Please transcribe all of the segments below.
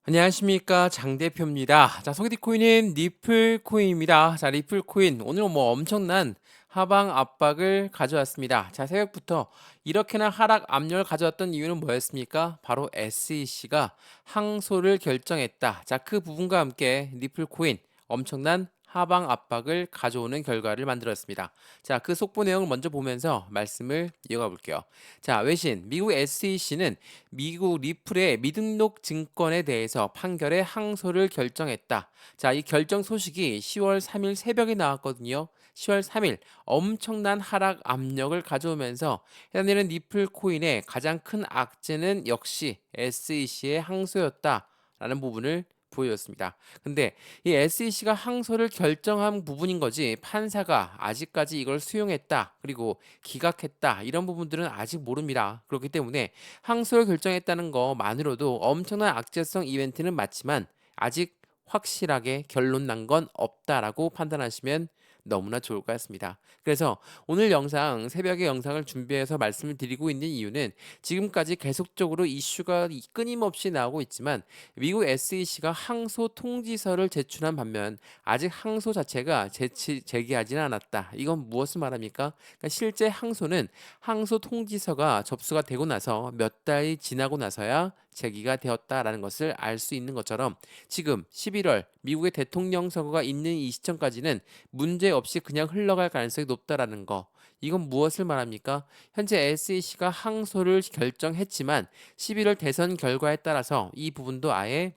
안녕하십니까 장 대표입니다. 자, 소개팅 코인은 리플 코인입니다. 자, 리플 코인 오늘 뭐 엄청난 하방 압박을 가져왔습니다. 자, 새벽부터 이렇게나 하락 압력을 가져왔던 이유는 뭐였습니까? 바로 SEC가 항소를 결정했다. 자, 그 부분과 함께 리플 코인 엄청난 하방 압박을 가져오는 결과를 만들었습니다. 자, 그 속보 내용을 먼저 보면서 말씀을 이어가 볼게요. 자, 외신 미국 SEC는 미국 리플의 미등록 증권에 대해서 판결의 항소를 결정했다. 자, 이 결정 소식이 10월 3일 새벽에 나왔거든요. 10월 3일 엄청난 하락 압력을 가져오면서 해당되는 리플 코인의 가장 큰 악재는 역시 SEC의 항소였다라는 부분을 보여줬습니다. 근데 이 SEC가 항소를 결정한 부분인 거지 판사가 아직까지 이걸 수용했다 그리고 기각했다 이런 부분들은 아직 모릅니다. 그렇기 때문에 항소를 결정했다는 것만으로도 엄청난 악재성 이벤트는 맞지만 아직 확실하게 결론 난 건 없다라고 판단하시면 너무나 좋을 것 같습니다. 그래서 오늘 영상 새벽에 영상을 준비해서 말씀을 드리고 있는 이유는 지금까지 계속적으로 이슈가 끊임없이 나오고 있지만 미국 SEC가 항소 통지서를 제출한 반면 아직 항소 자체가 제기하지는 않았다. 이건 무엇을 말합니까? 그러니까 실제 항소는 항소 통지서가 접수가 되고 나서 몇 달이 지나고 나서야 제기가 되었다라는 것을 알 수 있는 것처럼 지금 11월 미국의 대통령 선거가 있는 이 시점까지는 문제 없이 그냥 흘러갈 가능성이 높다라는 거. 이건 무엇을 말합니까? 현재 SEC가 항소를 결정했지만 11월 대선 결과에 따라서 이 부분도 아예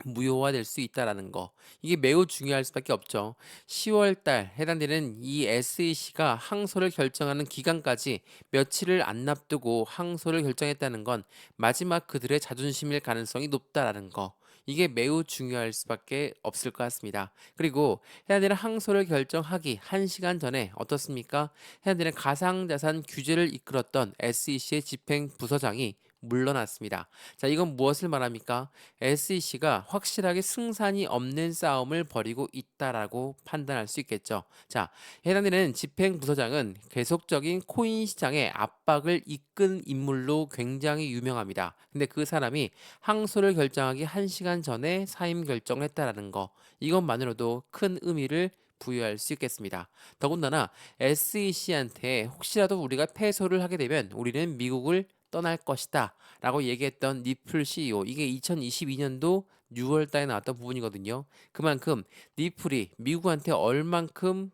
무효화될 수 있다라는 거. 이게 매우 중요할 수밖에 없죠. 10월 달 해당되는 이 SEC가 항소를 결정하는 기간까지 며칠을 안 납두고 항소를 결정했다는 건 마지막 그들의 자존심일 가능성이 높다라는 거. 이게 매우 중요할 수밖에 없을 것 같습니다. 그리고 해당되는 항소를 결정하기 1시간 전에 어떻습니까? 해당되는 가상자산 규제를 이끌었던 SEC의 집행 부서장이 물러났습니다. 자, 이건 무엇을 말합니까? SEC가 확실하게 승산이 없는 싸움을 벌이고 있다라고 판단할 수 있겠죠. 자, 해당되는 집행부서장은 계속적인 코인 시장의 압박을 이끈 인물로 굉장히 유명합니다. 근데 그 사람이 항소를 결정하기 1시간 전에 사임 결정했다라는 거, 이것만으로도 큰 의미를 부여할 수 있겠습니다. 더군다나 SEC한테 혹시라도 우리가 패소를 하게 되면 우리는 미국을 떠날 것이다 라고 얘기했던 리플 CEO, 이게 2022년도 6월 달에 나왔던 부분이거든요. 그만큼 리플이 미국한테 얼만큼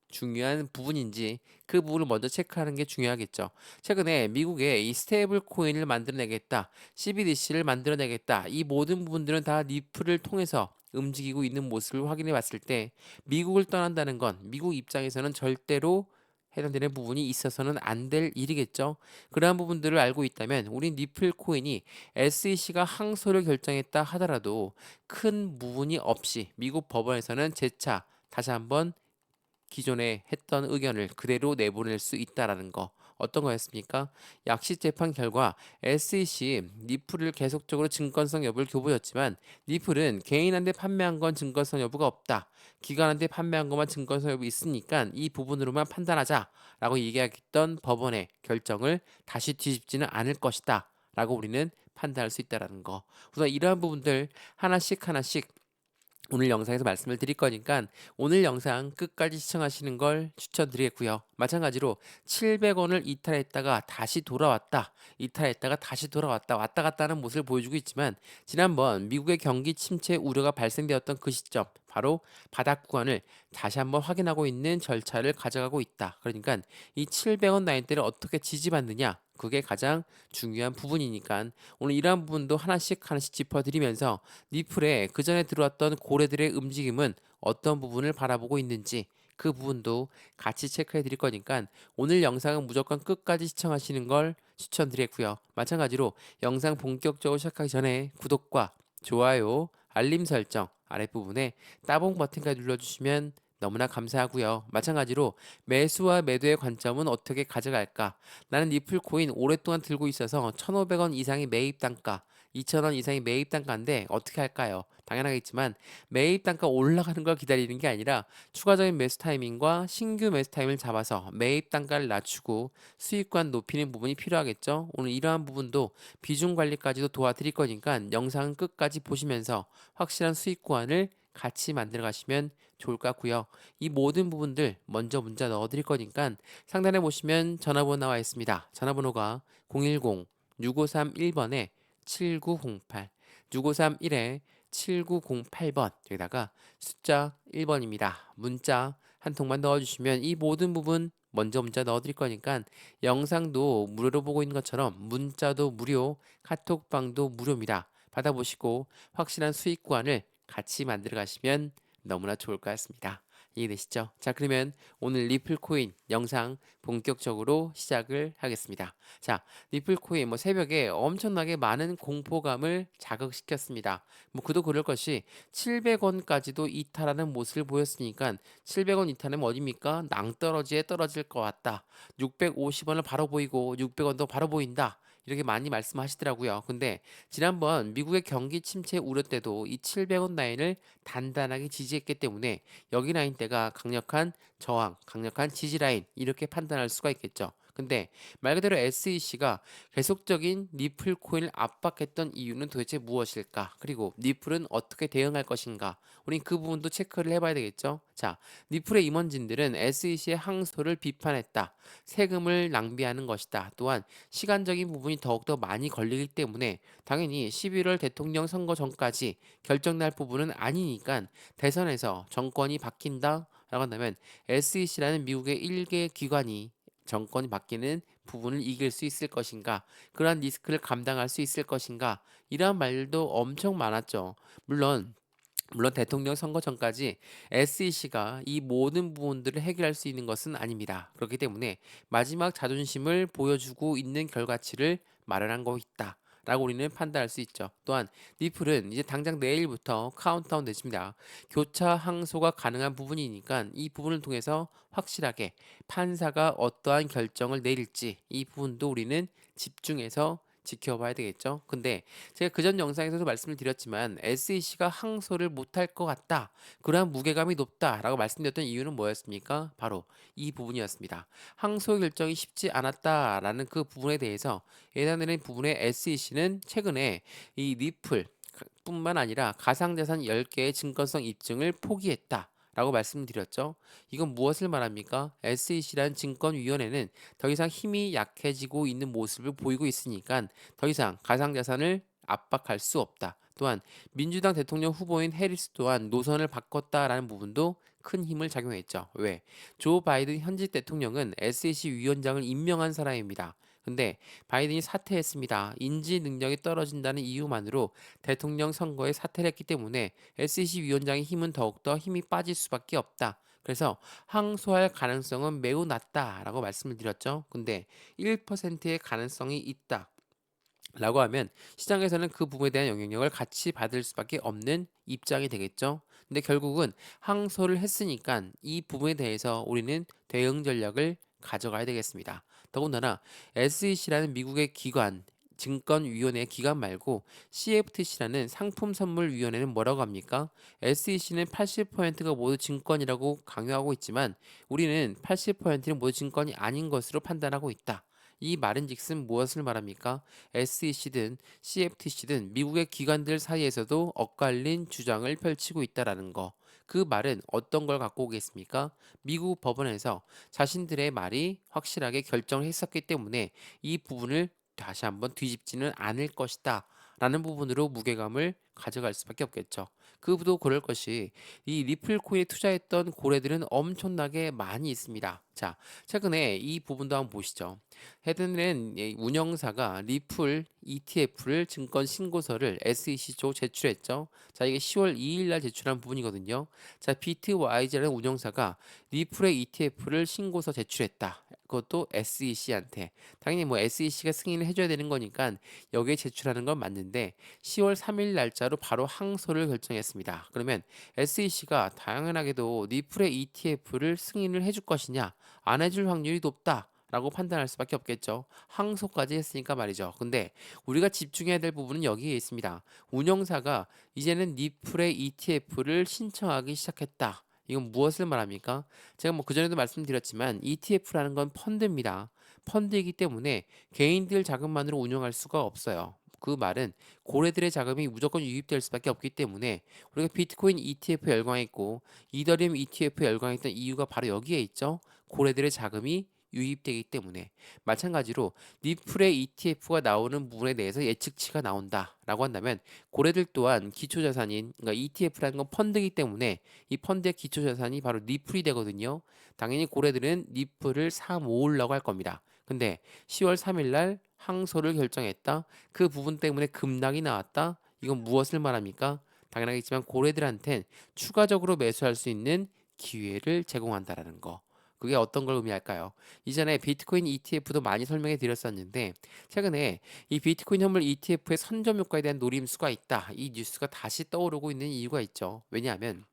중요한 부분인지 그 부분을 먼저 체크하는 게 중요하겠죠. 최근에 미국에 이 스테이블 코인을 만들어내겠다, CBDC를 만들어내겠다, 이 모든 부분들은 다 리플을 통해서 움직이고 있는 모습을 확인해 봤을 때 미국을 떠난다는 건 미국 입장에서는 절대로 해당되는 부분이 있어서는 안 될 일이겠죠. 그러한 부분들을 알고 있다면 우리 리플 코인이 SEC가 항소를 결정했다 하더라도 큰 부분이 없이 미국 법원에서는 재차 다시 한번 기존에 했던 의견을 그대로 내보낼 수 있다라는 거. 어떤 거였습니까? 약식 재판 결과 SEC 리플을 계속적으로 증권성 여부를 교부했지만 리플은 개인한테 판매한 건 증권성 여부가 없다. 기관한테 판매한 것만 증권성 여부 있으니까 이 부분으로만 판단하자라고 얘기했던 법원의 결정을 다시 뒤집지는 않을 것이다. 라고 우리는 판단할 수 있다라는 거. 우선 이러한 부분들 하나씩 하나씩 오늘 영상에서 말씀을 드릴 거니까 오늘 영상 끝까지 시청하시는 걸 추천드리겠고요. 마찬가지로 700원을 이탈했다가 다시 돌아왔다. 이탈했다가 다시 돌아왔다. 왔다 갔다 하는 모습을 보여주고 있지만 지난번 미국의 경기 침체 우려가 발생되었던 그 시점 바로 바닥 구간을 다시 한번 확인하고 있는 절차를 가져가고 있다. 그러니까 이 700원 라인대를 어떻게 지지받느냐 그게 가장 중요한 부분이니까 오늘 이러한 부분도 하나씩 하나씩 짚어드리면서 리플에 그 전에 들어왔던 고래들의 움직임은 어떤 부분을 바라보고 있는지 그 부분도 같이 체크해 드릴 거니까 오늘 영상은 무조건 끝까지 시청하시는 걸 추천드리고요. 마찬가지로 영상 본격적으로 시작하기 전에 구독과 좋아요, 알림 설정 아랫부분에 따봉 버튼까지 눌러주시면 너무나 감사하고요. 마찬가지로 매수와 매도의 관점은 어떻게 가져갈까? 나는 리플 코인 오랫동안 들고 있어서 1,500원 이상의 매입 단가 2,000원 이상의 매입 단가인데 어떻게 할까요? 당연하겠지만 매입 단가 올라가는 걸 기다리는 게 아니라 추가적인 매수 타이밍과 신규 매수 타이밍을 잡아서 매입 단가를 낮추고 수익관 높이는 부분이 필요하겠죠. 오늘 이러한 부분도 비중 관리까지도 도와드릴 거니까 영상 끝까지 보시면서 확실한 수익관을 같이 만들어 가시면 좋을 것 같고요. 이 모든 부분들 먼저 문자 넣어 드릴 거니까 상단에 보시면 전화번호 나와 있습니다. 전화번호가 010-6531번에 7908, 6531에 7908번, 여기다가 숫자 1번입니다. 문자 한 통만 넣어주시면 이 모든 부분 먼저 문자 넣어드릴 거니까 영상도 무료로 보고 있는 것처럼 문자도 무료, 카톡방도 무료입니다. 받아보시고 확실한 수익 구간을 같이 만들어 가시면 너무나 좋을 것 같습니다. 이해되시죠? 자, 그러면 오늘 리플 코인 영상 본격적으로 시작을 하겠습니다. 자, 리플 코인 뭐 새벽에 엄청나게 많은 공포감을 자극시켰습니다. 뭐 그도 그럴 것이 700원까지도 이탈하는 모습을 보였으니까 700원 이탈하면 어딥니까? 낭떠러지에 떨어질 것 같다. 650원을 바로 보이고 600원도 바로 보인다. 이렇게 많이 말씀하시더라고요. 근데 지난번 미국의 경기 침체 우려 때도 이 700원 라인을 단단하게 지지했기 때문에 여기 라인대가 강력한 저항, 강력한 지지 라인 이렇게 판단할 수가 있겠죠. 근데 말 그대로 SEC가 계속적인 리플 코인을 압박했던 이유는 도대체 무엇일까? 그리고 리플은 어떻게 대응할 것인가? 우린 그 부분도 체크를 해봐야 되겠죠. 자, 리플의 임원진들은 SEC의 항소를 비판했다. 세금을 낭비하는 것이다. 또한 시간적인 부분이 더욱더 많이 걸리기 때문에 당연히 11월 대통령 선거 전까지 결정날 부분은 아니니까 대선에서 정권이 바뀐다 라고 한다면 SEC라는 미국의 일개 기관이 정권이 바뀌는 부분을 이길 수 있을 것인가, 그러한 리스크를 감당할 수 있을 것인가, 이러한 말도 엄청 많았죠. 물론 대통령 선거 전까지 SEC가 이 모든 부분들을 해결할 수 있는 것은 아닙니다. 그렇기 때문에 마지막 자존심을 보여주고 있는 결과치를 마련한 거 있다. 라고 우리는 판단할 수 있죠. 또한 리플은 이제 당장 내일부터 카운트다운 되십니다. 교차 항소가 가능한 부분이니까 이 부분을 통해서 확실하게 판사가 어떠한 결정을 내릴지 이 부분도 우리는 집중해서 지켜봐야 되겠죠. 근데 제가 그전 영상에서도 말씀을 드렸지만 SEC가 항소를 못할 것 같다. 그러한 무게감이 높다라고 말씀드렸던 이유는 뭐였습니까? 바로 이 부분이었습니다. 항소 결정이 쉽지 않았다라는 그 부분에 대해서 예단되는 부분에 SEC는 최근에 이 리플 뿐만 아니라 가상자산 10개의 증권성 입증을 포기했다. 라고 말씀드렸죠. 이건 무엇을 말합니까? SEC라는 증권위원회는 더 이상 힘이 약해지고 있는 모습을 보이고 있으니까 더 이상 가상자산을 압박할 수 없다. 또한 민주당 대통령 후보인 해리스 또한 노선을 바꿨다라는 부분도 큰 힘을 작용했죠. 왜? 조 바이든 현직 대통령은 SEC 위원장을 임명한 사람입니다. 근데 바이든이 사퇴했습니다. 인지 능력이 떨어진다는 이유만으로 대통령 선거에 사퇴를 했기 때문에 SEC 위원장의 힘은 더욱더 힘이 빠질 수밖에 없다. 그래서 항소할 가능성은 매우 낮다라고 말씀을 드렸죠. 근데 1%의 가능성이 있다. 라고 하면 시장에서는 그 부분에 대한 영향력을 같이 받을 수밖에 없는 입장이 되겠죠. 근데 결국은 항소를 했으니까 이 부분에 대해서 우리는 대응 전략을 가져가야 되겠습니다. 더군다나 SEC라는 미국의 기관, 증권위원회 기관 말고 CFTC라는 상품선물위원회는 뭐라고 합니까? SEC는 80%가 모두 증권이라고 강요하고 있지만 우리는 80%는 모두 증권이 아닌 것으로 판단하고 있다. 이 말은즉슨 무엇을 말합니까? SEC든 CFTC든 미국의 기관들 사이에서도 엇갈린 주장을 펼치고 있다라는 거. 그 말은 어떤 걸 갖고 오겠습니까? 미국 법원에서 자신들의 말이 확실하게 결정을 했었기 때문에 이 부분을 다시 한번 뒤집지는 않을 것이다. 라는 부분으로 무게감을 가져갈 수밖에 없겠죠. 그도 그럴 것이 이 리플 코인에 투자했던 고래들은 엄청나게 많이 있습니다. 자, 최근에 이 부분도 한번 보시죠. 헤드는 운영사가 리플 ETF를 증권 신고서를 SEC 쪽 제출했죠. 자, 이게 10월 2일 날 제출한 부분이거든요. 자, 비트와이즈라는 운영사가 리플의 ETF를 신고서 제출했다. 그것도 SEC한테. 당연히 뭐 SEC가 승인을 해줘야 되는 거니까 여기에 제출하는 건 맞는데 10월 3일 날짜로 바로 항소를 결정했습니다. 그러면 SEC가 당연하게도 리플의 ETF를 승인을 해줄 것이냐, 안 해줄 확률이 높다. 라고 판단할 수밖에 없겠죠. 항소까지 했으니까 말이죠. 근데 우리가 집중해야 될 부분은 여기에 있습니다. 운영사가 이제는 니플의 ETF를 신청하기 시작했다. 이건 무엇을 말합니까? 제가 뭐 그전에도 말씀드렸지만 ETF라는 건 펀드입니다. 펀드이기 때문에 개인들 자금만으로 운영할 수가 없어요. 그 말은 고래들의 자금이 무조건 유입될 수밖에 없기 때문에 우리가 비트코인 ETF 열광했고 이더리움 ETF 열광했던 이유가 바로 여기에 있죠. 고래들의 자금이 유입되기 때문에 마찬가지로 니플의 ETF가 나오는 부분에 대해서 예측치가 나온다라고 한다면 고래들 또한 기초자산인 그러니까 ETF라는 건 펀드이기 때문에 이 펀드의 기초자산이 바로 니플이 되거든요. 당연히 고래들은 니플을 사 모으려고 할 겁니다. 근데 10월 3일 날 항소를 결정했다. 그 부분 때문에 급락이 나왔다. 이건 무엇을 말합니까? 당연하겠지만 고래들한텐 추가적으로 매수할 수 있는 기회를 제공한다라는 거. 그게 어떤 걸 의미할까요? 이전에 비트코인 ETF도 많이 설명해 드렸었는데 최근에 이 비트코인 현물 ETF의 선점 효과에 대한 노림수가 있다. 이 뉴스가 다시 떠오르고 있는 이유가 있죠. 왜냐하면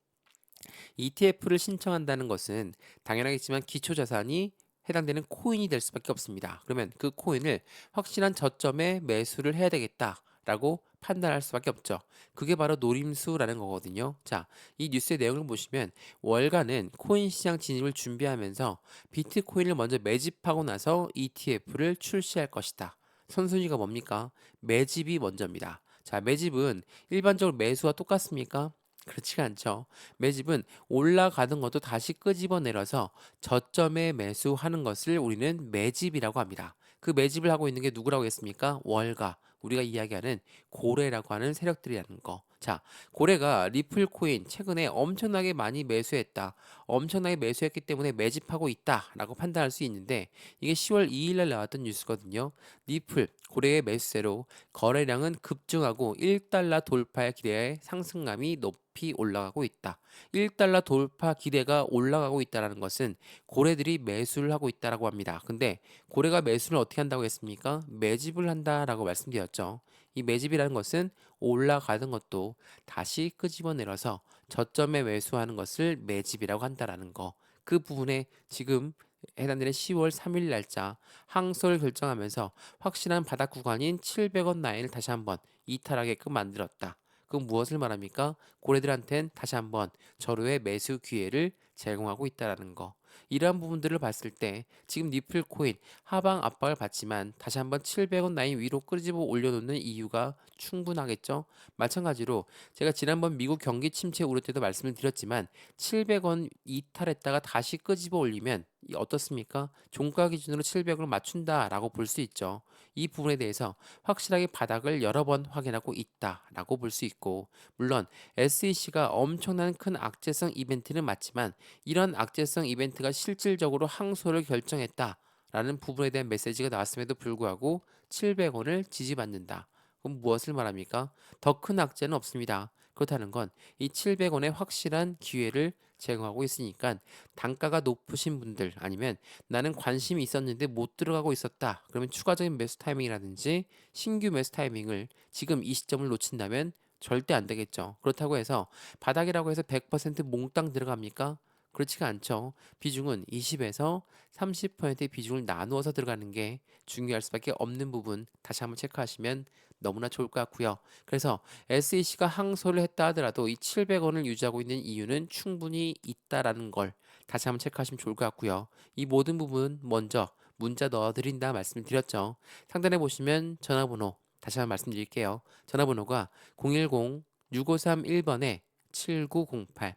ETF를 신청한다는 것은 당연하겠지만 기초 자산이 해당되는 코인이 될 수밖에 없습니다. 그러면 그 코인을 확실한 저점에 매수를 해야 되겠다라고 판단할 수밖에 없죠. 그게 바로 노림수라는 거거든요. 자, 이 뉴스의 내용을 보시면 월가는 코인 시장 진입을 준비하면서 비트코인을 먼저 매집하고 나서 ETF를 출시할 것이다. 선순위가 뭡니까? 매집이 먼저입니다. 자, 매집은 일반적으로 매수와 똑같습니까? 그렇지가 않죠. 매집은 올라가던 것도 다시 끄집어내려서 저점에 매수하는 것을 우리는 매집이라고 합니다. 그 매집을 하고 있는 게 누구라고 했습니까? 월가. 우리가 이야기하는 고래라고 하는 세력들이라는 거. 자, 고래가 리플 코인 최근에 엄청나게 많이 매수했다. 엄청나게 매수했기 때문에 매집하고 있다라고 판단할 수 있는데 이게 10월 2일 날 나왔던 뉴스거든요. 리플 고래의 매수세로 거래량은 급증하고 1달러 돌파의 기대에 상승감이 높이 올라가고 있다. 1달러 돌파 기대가 올라가고 있다는 것은 고래들이 매수를 하고 있다라고 합니다. 근데 고래가 매수를 어떻게 한다고 했습니까? 매집을 한다라고 말씀드렸죠. 이 매집이라는 것은 올라가던 것도 다시 끄집어내려서 저점에 매수하는 것을 매집이라고 한다라는 거. 그 부분에 지금 해당되는 10월 3일 날짜 항소를 결정하면서 확실한 바닥 구간인 700원 라인을 다시 한번 이탈하게끔 만들었다. 그건 무엇을 말합니까? 고래들한텐 다시 한번 절호의 매수 기회를 제공하고 있다라는 거. 이러한 부분들을 봤을 때 지금 니플 코인 하방 압박을 받지만 다시 한번 700원 라인 위로 끄집어 올려놓는 이유가 충분하겠죠. 마찬가지로 제가 지난번 미국 경기 침체 우려 때도 말씀을 드렸지만 700원 이탈했다가 다시 끄집어 올리면 어떻습니까? 종가 기준으로 700을 맞춘다라고 볼 수 있죠. 이 부분에 대해서 확실하게 바닥을 여러 번 확인하고 있다라고 볼 수 있고 물론 SEC가 엄청난 큰 악재성 이벤트는 맞지만 이런 악재성 이벤트가 실질적으로 항소를 결정했다라는 부분에 대한 메시지가 나왔음에도 불구하고 700원을 지지받는다. 그럼 무엇을 말합니까? 더 큰 악재는 없습니다. 그렇다는 건 이 700원의 확실한 기회를 제공하고 있으니까 단가가 높으신 분들 아니면 나는 관심이 있었는데 못 들어가고 있었다. 그러면 추가적인 매수 타이밍이라든지 신규 매수 타이밍을 지금 이 시점을 놓친다면 절대 안 되겠죠. 그렇다고 해서 바닥이라고 해서 100% 몽땅 들어갑니까? 그렇지가 않죠. 비중은 20에서 30%의 비중을 나누어서 들어가는 게 중요할 수밖에 없는 부분 다시 한번 체크하시면 너무나 좋을 것 같고요. 그래서 SEC가 항소를 했다 하더라도 이 700원을 유지하고 있는 이유는 충분히 있다라는 걸 다시 한번 체크하시면 좋을 것 같고요. 이 모든 부분 먼저 문자 넣어드린다 말씀을 드렸죠. 상단에 보시면 전화번호 다시 한번 말씀드릴게요. 전화번호가 010-6531번에 7908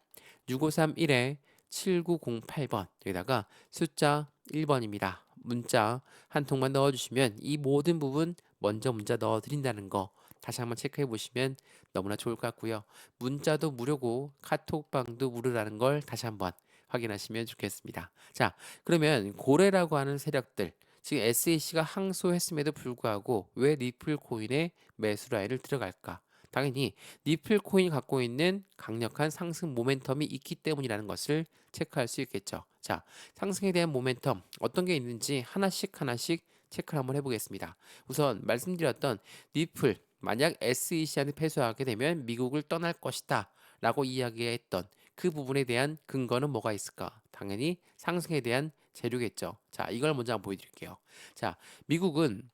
6531에 7908번 여기다가 숫자 1번입니다. 문자 한 통만 넣어주시면 이 모든 부분 먼저 문자 넣어드린다는 거 다시 한번 체크해 보시면 너무나 좋을 것 같고요. 문자도 무료고 카톡방도 무료라는 걸 다시 한번 확인하시면 좋겠습니다. 자, 그러면 고래라고 하는 세력들 지금 SEC가 항소했음에도 불구하고 왜 리플 코인의 매수 라인을 들어갈까? 당연히 니플 코인이 갖고 있는 강력한 상승 모멘텀이 있기 때문이라는 것을 체크할 수 있겠죠. 자, 상승에 대한 모멘텀 어떤 게 있는지 하나씩 하나씩 체크를 한번 해보겠습니다. 우선 말씀드렸던 니플 만약 SEC한테 패소하게 되면 미국을 떠날 것이다 라고 이야기했던 그 부분에 대한 근거는 뭐가 있을까? 당연히 상승에 대한 재료겠죠. 자, 이걸 먼저 한번 보여드릴게요. 자, 미국은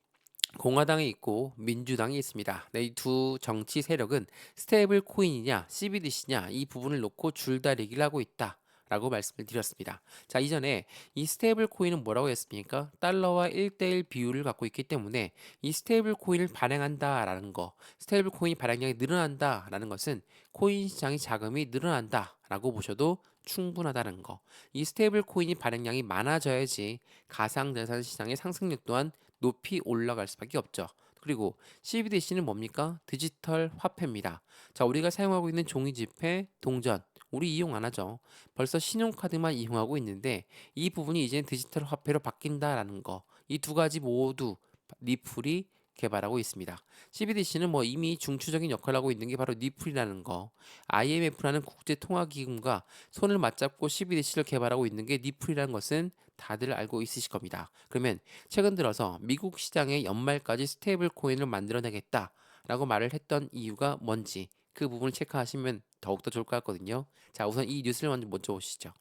공화당이 있고 민주당이 있습니다. 네, 이 두 정치 세력은 스테이블 코인이냐 CBDC냐 이 부분을 놓고 줄다리기를 하고 있다. 라고 말씀을 드렸습니다. 자, 이전에 이 스테이블 코인은 뭐라고 했습니까? 달러와 1대1 비율을 갖고 있기 때문에 이 스테이블 코인을 발행한다라는 거, 스테이블 코인 발행량이 늘어난다라는 것은 코인 시장의 자금이 늘어난다라고 보셔도 충분하다는 거. 이 스테이블 코인이 발행량이 많아져야지 가상자산 시장의 상승률 또한 높이 올라갈 수밖에 없죠. 그리고 CBDC는 뭡니까? 디지털 화폐입니다. 자, 우리가 사용하고 있는 종이 지폐, 동전, 우리 이용 안 하죠. 벌써 신용카드만 이용하고 있는데 이 부분이 이제 디지털 화폐로 바뀐다라는 거. 이 두 가지 모두 리플이 개발하고 있습니다. CBDC는 뭐 이미 중추적인 역할을 하고 있는 게 바로 리플이라는 거. IMF라는 국제통화기금과 손을 맞잡고 CBDC를 개발하고 있는 게 리플이라는 것은 다들 알고 있으실 겁니다. 그러면 최근 들어서 미국 시장에 연말까지 스테이블 코인을 만들어내겠다라고 말을 했던 이유가 뭔지 그 부분을 체크하시면 더욱더 좋을 것 같거든요. 자, 우선 이 뉴스를 먼저 보시죠.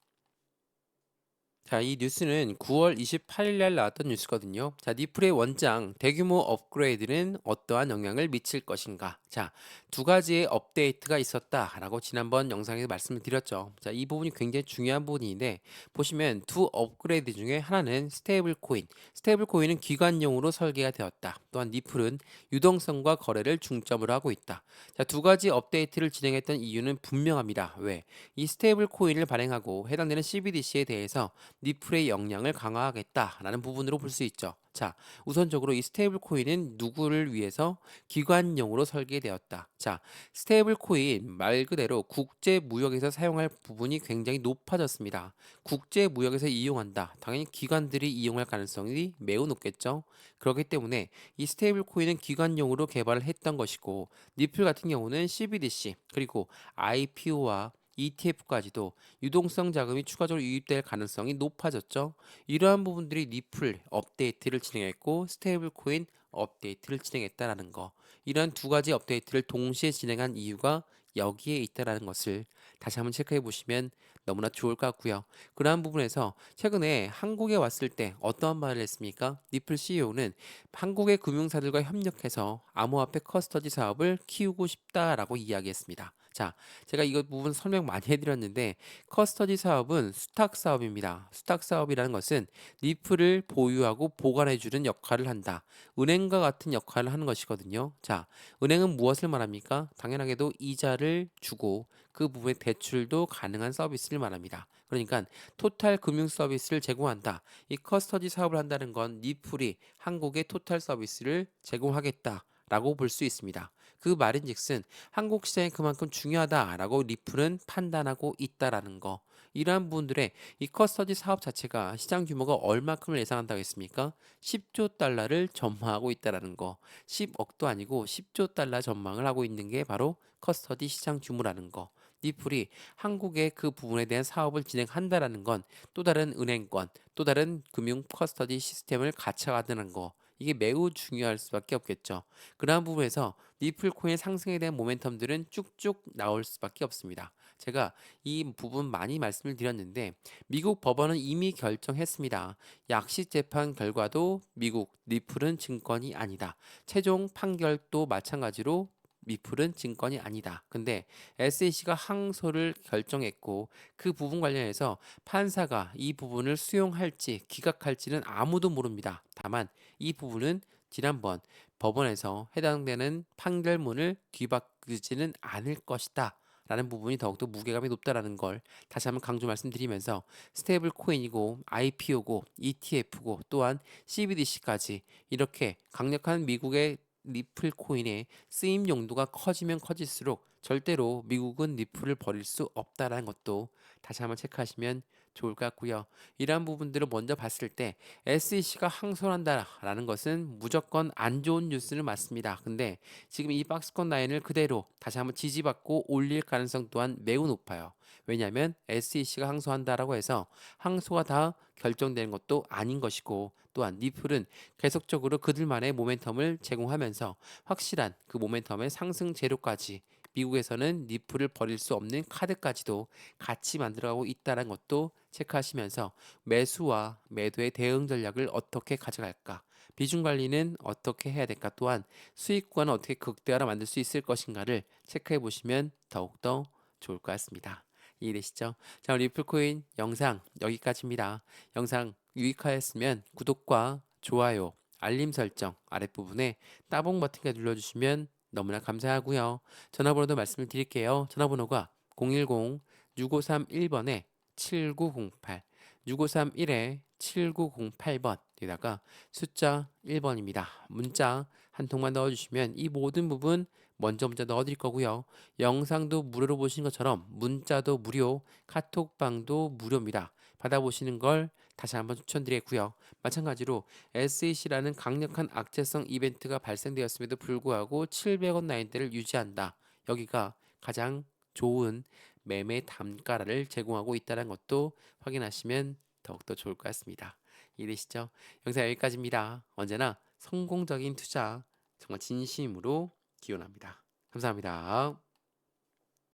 자, 이 뉴스는 9월 28일 날 나왔던 뉴스거든요. 자, 니플의 원장 대규모 업그레이드는 어떠한 영향을 미칠 것인가? 자, 두 가지의 업데이트가 있었다라고 지난번 영상에서 말씀을 드렸죠. 자, 이 부분이 굉장히 중요한 부분인데 보시면 두 업그레이드 중에 하나는 스테이블 코인. 스테이블 코인은 기관용으로 설계가 되었다. 또한 니플은 유동성과 거래를 중점으로 하고 있다. 자, 두 가지 업데이트를 진행했던 이유는 분명합니다. 왜? 이 스테이블 코인을 발행하고 해당되는 CBDC에 대해서 니플의 역량을 강화하겠다라는 부분으로 볼 수 있죠. 자, 우선적으로 이 스테이블 코인은 누구를 위해서 기관용으로 설계되었다. 자, 스테이블 코인 말 그대로 국제 무역에서 사용할 부분이 굉장히 높아졌습니다. 국제 무역에서 이용한다. 당연히 기관들이 이용할 가능성이 매우 높겠죠. 그렇기 때문에 이 스테이블 코인은 기관용으로 개발을 했던 것이고 니플 같은 경우는 CBDC 그리고 IPO와 ETF까지도 유동성 자금이 추가적으로 유입될 가능성이 높아졌죠. 이러한 부분들이 리플 업데이트를 진행했고 스테이블 코인 업데이트를 진행했다라는 거. 이러한 두 가지 업데이트를 동시에 진행한 이유가 여기에 있다라는 것을 다시 한번 체크해 보시면 너무나 좋을 것 같고요. 그러한 부분에서 최근에 한국에 왔을 때 어떠한 말을 했습니까? 리플 CEO는 한국의 금융사들과 협력해서 암호화폐 커스터디 사업을 키우고 싶다라고 이야기했습니다. 자, 제가 이거 부분 설명 많이 해드렸는데 커스터디 사업은 수탁 사업입니다. 수탁 사업이라는 것은 리플을 보유하고 보관해주는 역할을 한다. 은행과 같은 역할을 하는 것이거든요. 자, 은행은 무엇을 말합니까? 당연하게도 이자를 주고 그 부분의 대출도 가능한 서비스를 말합니다. 그러니까 토탈 금융 서비스를 제공한다. 이 커스터디 사업을 한다는 건 리플이 한국의 토탈 서비스를 제공하겠다라고 볼 수 있습니다. 그 말인즉슨 한국 시장이 그만큼 중요하다라고 리플은 판단하고 있다라는 거. 이러한 부분들의 이 커스터디 사업 자체가 시장 규모가 얼마큼을 예상한다고 했습니까? 10조 달러를 전망하고 있다라는 거. 10억도 아니고 10조 달러 전망을 하고 있는 게 바로 커스터디 시장 규모라는 거. 리플이 한국의 그 부분에 대한 사업을 진행한다라는 건 또 다른 은행권, 또 다른 금융 커스터디 시스템을 갖춰가다는 거. 이게 매우 중요할 수밖에 없겠죠. 그러한 부분에서 리플 코인 상승에 대한 모멘텀들은 쭉쭉 나올 수밖에 없습니다. 제가 이 부분 많이 말씀을 드렸는데 미국 법원은 이미 결정했습니다. 약식 재판 결과도 미국 리플은 증권이 아니다. 최종 판결도 마찬가지로 리플은 증권이 아니다. 근데 SEC가 항소를 결정했고 그 부분 관련해서 판사가 이 부분을 수용할지 기각할지는 아무도 모릅니다. 다만 이 부분은 지난번 법원에서 해당되는 판결문을 뒤바꾸지는 않을 것이다. 라는 부분이 더욱더 무게감이 높다라는 걸 다시 한번 강조 말씀드리면서 스테이블 코인이고 IPO고 ETF고 또한 CBDC까지 이렇게 강력한 미국의 리플 코인의 쓰임 용도가 커지면 커질수록 절대로 미국은 리플을 버릴 수 없다라는 것도 다시 한번 체크하시면 좋을 것 같고요. 이러한 부분들을 먼저 봤을 때 SEC가 항소한다라는 것은 무조건 안 좋은 뉴스는 맞습니다. 근데 지금 이 박스권 라인을 그대로 다시 한번 지지받고 올릴 가능성 또한 매우 높아요. 왜냐하면 SEC가 항소한다라고 해서 항소가 다 결정되는 것도 아닌 것이고 또한 리플은 계속적으로 그들만의 모멘텀을 제공하면서 확실한 그 모멘텀의 상승 재료까지 미국에서는 리플을 버릴 수 없는 카드까지도 같이 만들어가고 있다는 것도 체크하시면서 매수와 매도의 대응 전략을 어떻게 가져갈까, 비중 관리는 어떻게 해야 될까, 또한 수익 구간을 어떻게 극대화로 만들 수 있을 것인가를 체크해 보시면 더욱더 좋을 것 같습니다. 이해되시죠? 자, 리플코인 영상 여기까지입니다. 영상 유익하였으면 구독과 좋아요, 알림 설정 아랫부분에 따봉 버튼까지 눌러주시면 너무나 감사하고요. 전화번호도 말씀을 드릴게요. 전화번호가 010-6531번에 7908, 6531에 7908번, 여기다가 숫자 1번입니다. 문자 한 통만 넣어주시면 이 모든 부분 먼저 넣어드릴 거고요. 영상도 무료로 보시는 것처럼 문자도 무료, 카톡방도 무료입니다. 받아보시는 걸 다시 한번 추천드리고요. 마찬가지로 SEC라는 강력한 악재성 이벤트가 발생되었음에도 불구하고 700원 라인대를 유지한다. 여기가 가장 좋은 매매 단가를 제공하고 있다는 것도 확인하시면 더욱더 좋을 것 같습니다. 이해되시죠? 영상 여기까지입니다. 언제나 성공적인 투자 정말 진심으로 기원합니다. 감사합니다.